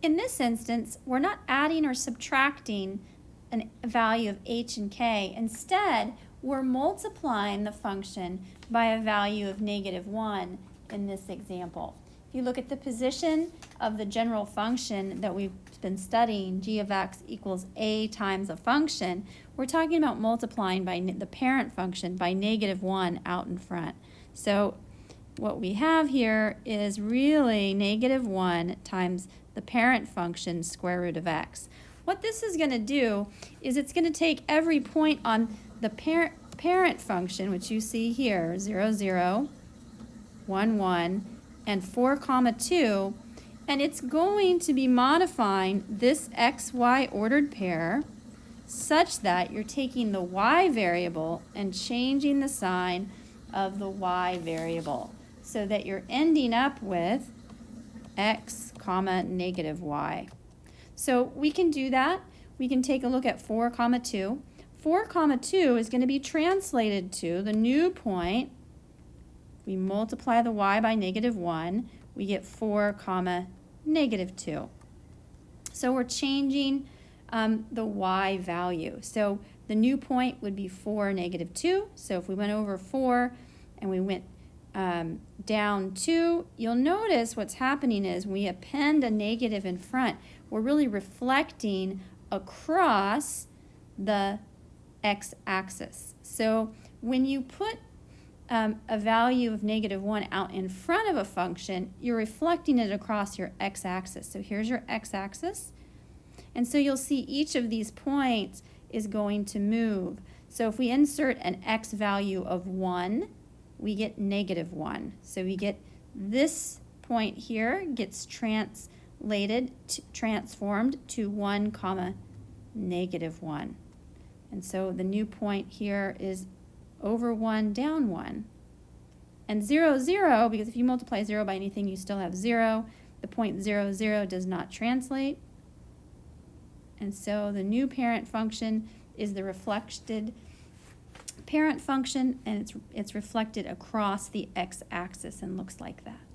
in this instance, we're not adding or subtracting a value of h and k. Instead, we're multiplying the function by a value of -1 in this example. If you look at the position of the general function that we've been studying, g of x equals a times a function, we're talking about multiplying by the parent function by -1 out in front. So what we have here is really -1 times the parent function square root of x. What this is going to do is it's going to take every point on the parent function, which you see here, 0, 0, 1, 1, and 4, 2, and it's going to be modifying this xy ordered pair such that you're taking the y variable and changing the sign of the y variable so that you're ending up with x, -y. So we can do that. We can take a look at 4, 2. 4, 2 is going to be translated to the new point. We multiply the y by -1. We get 4, -2. So we're changing the y value. So the new point would be 4, -2. So if we went over 4 and we went down 2, you'll notice what's happening is when we append a negative in front, we're really reflecting across the x-axis. So when you put a value of -1 out in front of a function, you're reflecting it across your x-axis. So here's your x-axis. And so you'll see each of these points is going to move. So if we insert an x value of 1, we get -1. So we get this point here gets transformed to 1, -1. And so the new point here is over 1, down 1. And 0, 0, because if you multiply 0 by anything, you still have 0. The point 0, 0 does not translate. And so the new parent function is the reflected parent function, and it's reflected across the x-axis and looks like that.